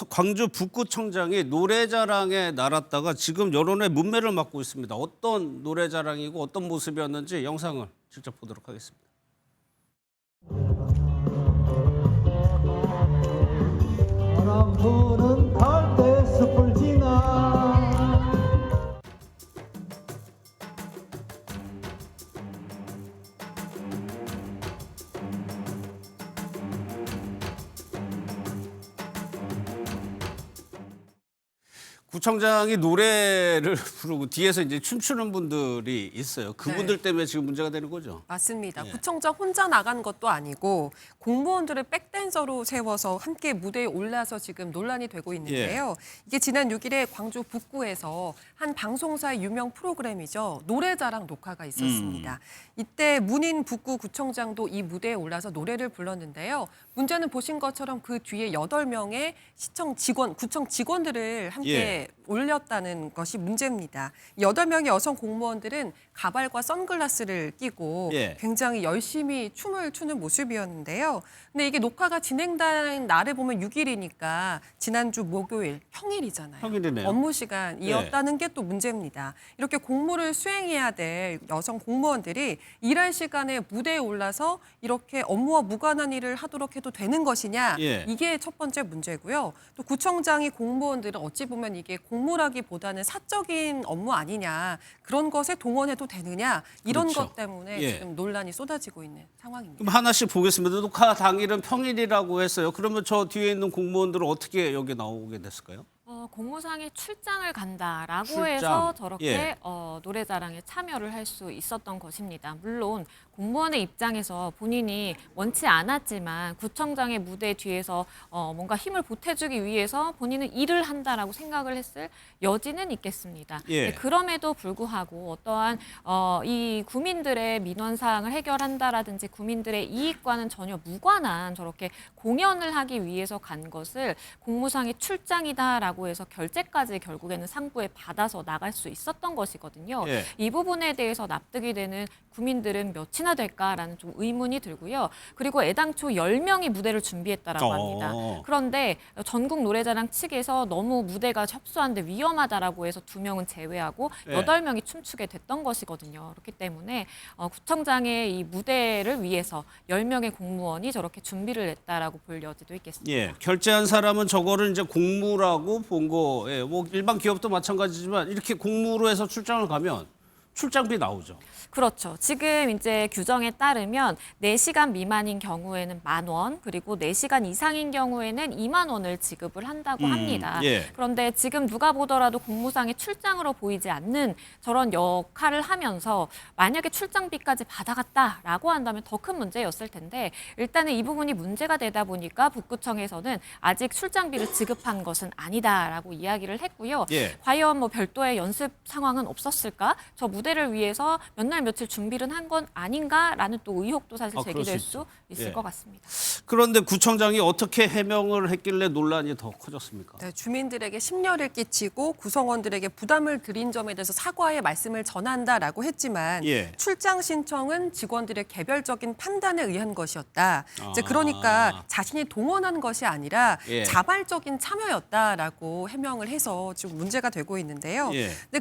광주 북구청장이 노래자랑에 나갔다가 지금 여론의 문매를 맞고 있습니다. 어떤 노래자랑이고 어떤 모습이었는지 영상을 직접 보도록 하겠습니다. 바람 부는 갈대 숲을 지나 구청장이 노래를 부르고 뒤에서 이제 춤추는 분들이 있어요. 그분들 때문에 지금 문제가 되는 거죠. 맞습니다. 예. 구청장 혼자 나간 것도 아니고 공무원들을 백댄서로 세워서 함께 무대에 올라서 지금 논란이 되고 있는데요. 이게 지난 6일에 광주 북구에서 한 방송사의 유명 프로그램이죠. 노래자랑 녹화가 있었습니다. 이때 문인 북구 구청장도 이 무대에 올라서 노래를 불렀는데요. 문제는 보신 것처럼 그 뒤에 8명의 구청 직원들을 함께 올렸다는 것이 문제입니다. 8명의 여성 공무원들은 가발과 선글라스를 끼고 굉장히 열심히 춤을 추는 모습이었는데요. 근데 이게 녹화가 진행된 날에 보면 6일이니까 지난주 목요일, 평일이잖아요. 평일이네요. 업무 시간이었다는 게 또 문제입니다. 이렇게 공무를 수행해야 될 여성 공무원들이 일할 시간에 무대에 올라서 이렇게 업무와 무관한 일을 하도록 해도 되는 것이냐, 이게 첫 번째 문제고요. 또 구청장이 공무원들은 어찌 보면 이게 공무라기보다는 사적인 업무 아니냐, 그런 것에 동원해도 되느냐, 이런 그렇죠. 것 때문에 지금 논란이 쏟아지고 있는 상황입니다. 그럼 하나씩 보겠습니다. 녹화 당일은 평일이라고 했어요. 그러면 저 뒤에 있는 공무원들은 어떻게 여기 나오게 됐을까요? 공무상에 출장을 간다라고 출장. 해서 저렇게 노래자랑에 참여를 할 수 있었던 것입니다. 물론 공무원의 입장에서 본인이 원치 않았지만 구청장의 무대 뒤에서 뭔가 힘을 보태주기 위해서 본인은 일을 한다라고 생각을 했을 여지는 있겠습니다. 그럼에도 불구하고 어떠한 이 구민들의 민원사항을 해결한다라든지 구민들의 이익과는 전혀 무관한 저렇게 공연을 하기 위해서 간 것을 공무상의 출장이다라고 해서 결재까지 결국에는 상부에 받아서 나갈 수 있었던 것이거든요. 이 부분에 대해서 납득이 되는 구민들은 몇이나 될까라는 좀 의문이 들고요. 그리고 애당초 10명이 무대를 준비했다라고 합니다. 그런데 전국 노래자랑 측에서 너무 무대가 협소한데 위험하다라고 해서 2명은 제외하고 8명이 춤추게 됐던 것이거든요. 그렇기 때문에 구청장의 이 무대를 위해서 10명의 공무원이 저렇게 준비를 했다라고 볼 여지도 있겠습니다. 결제한 사람은 저거를 이제 공무라고 본 거, 뭐 일반 기업도 마찬가지지만 이렇게 공무로 해서 출장을 가면 출장비 나오죠. 그렇죠. 지금 이제 규정에 따르면 4시간 미만인 경우에는 10,000원, 그리고 4시간 이상인 경우에는 20,000원을 지급을 한다고 합니다. 그런데 지금 누가 보더라도 공무상의 출장으로 보이지 않는 저런 역할을 하면서 만약에 출장비까지 받아갔다라고 한다면 더 큰 문제였을 텐데 일단은 이 부분이 문제가 되다 보니까 북구청에서는 아직 출장비를 지급한 것은 아니다라고 이야기를 했고요. 과연 뭐 별도의 연습 상황은 없었을까? 저 무대를 위해서 몇 날 며칠 준비를 한 건 아닌가라는 또 의혹도 사실 제기될 수 있을 것 같습니다. 그런데 구청장이 어떻게 해명을 했길래 논란이 더 커졌습니까? 네, 주민들에게 심려를 끼치고 구성원들에게 부담을 드린 점에 대해서 사과의 말씀을 전한다라고 했지만 출장 신청은 직원들의 개별적인 판단에 의한 것이었다. 이제 그러니까 자신이 동원한 것이 아니라 자발적인 참여였다라고 해명을 해서 지금 문제가 되고 있는데요.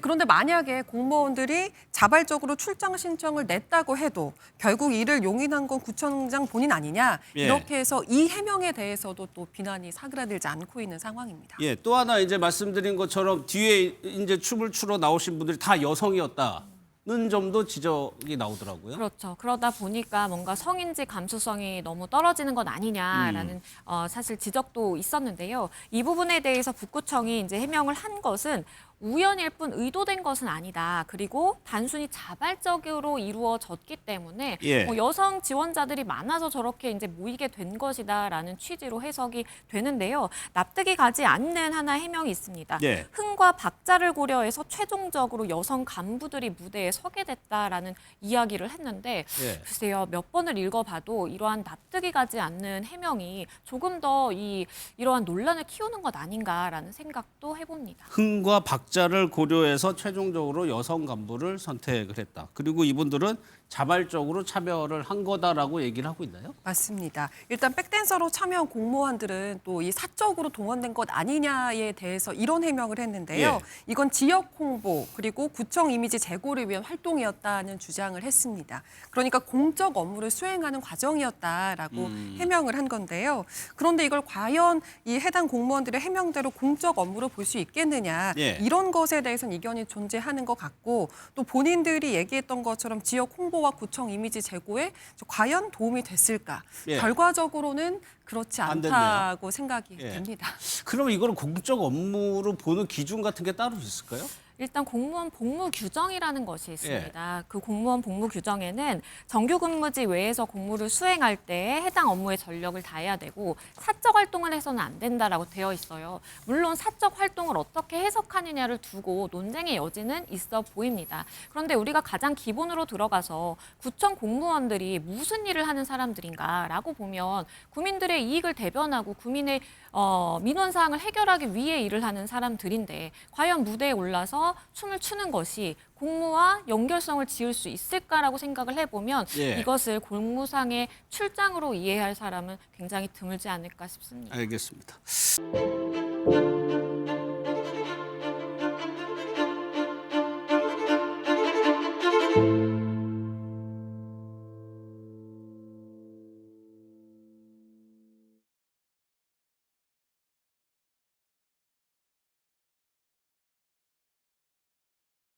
그런데 만약에 공무원들이 자발적으로 출장 신청을 냈다고 해도 결국 이를 용인한 건 구청장 본인 아니냐, 이렇게 해서 이 해명에 대해서도 또 비난이 사그라들지 않고 있는 상황입니다. 또 하나 이제 말씀드린 것처럼 뒤에 이제 춤을 추러 나오신 분들이 다 여성이었다는 점도 지적이 나오더라고요. 그렇죠. 그러다 보니까 뭔가 성인지 감수성이 너무 떨어지는 건 아니냐라는 사실 지적도 있었는데요. 이 부분에 대해서 북구청이 이제 해명을 한 것은 우연일 뿐 의도된 것은 아니다. 그리고 단순히 자발적으로 이루어졌기 때문에 뭐 여성 지원자들이 많아서 저렇게 이제 모이게 된 것이다라는 취지로 해석이 되는데요. 납득이 가지 않는 하나 해명이 있습니다. 흥과 박자를 고려해서 최종적으로 여성 간부들이 무대에 서게 됐다라는 이야기를 했는데 글쎄요, 몇 번을 읽어봐도 이러한 납득이 가지 않는 해명이 조금 더 이러한 논란을 키우는 것 아닌가라는 생각도 해봅니다. 흥과 박 각자를 고려해서 최종적으로 여성 간부를 선택을 했다. 그리고 이분들은 자발적으로 참여를 한 거다라고 얘기를 하고 있나요? 맞습니다. 일단 백댄서로 참여한 공무원들은 또 이 사적으로 동원된 것 아니냐에 대해서 이런 해명을 했는데요. 예. 이건 지역 홍보 그리고 구청 이미지 제고를 위한 활동이었다는 주장을 했습니다. 그러니까 공적 업무를 수행하는 과정이었다라고 해명을 한 건데요. 그런데 이걸 과연 이 해당 공무원들의 해명대로 공적 업무로 볼 수 있겠느냐 예. 이런 것에 대해서는 이견이 존재하는 것 같고 또 본인들이 얘기했던 것처럼 지역 홍보와 구청 이미지 제고에 과연 도움이 됐을까? 예. 결과적으로는 그렇지 안 않다고 생각이 예. 됩니다. 그럼 이거를 공적 업무로 보는 기준 같은 게 따로 있을까요? 일단 공무원 복무 규정이라는 것이 있습니다. 그 공무원 복무 규정에는 정규 근무지 외에서 공무를 수행할 때 해당 업무에 전력을 다해야 되고 사적 활동을 해서는 안 된다라고 되어 있어요. 물론 사적 활동을 어떻게 해석하느냐를 두고 논쟁의 여지는 있어 보입니다. 그런데 우리가 가장 기본으로 들어가서 구청 공무원들이 무슨 일을 하는 사람들인가라고 보면 국민들의 이익을 대변하고 국민의 민원사항을 해결하기 위해 일을 하는 사람들인데 과연 무대에 올라서 춤을 추는 것이 공무와 연결성을 지을 수 있을까라고 생각을 해보면 예. 이것을 공무상의 출장으로 이해할 사람은 굉장히 드물지 않을까 싶습니다. 알겠습니다.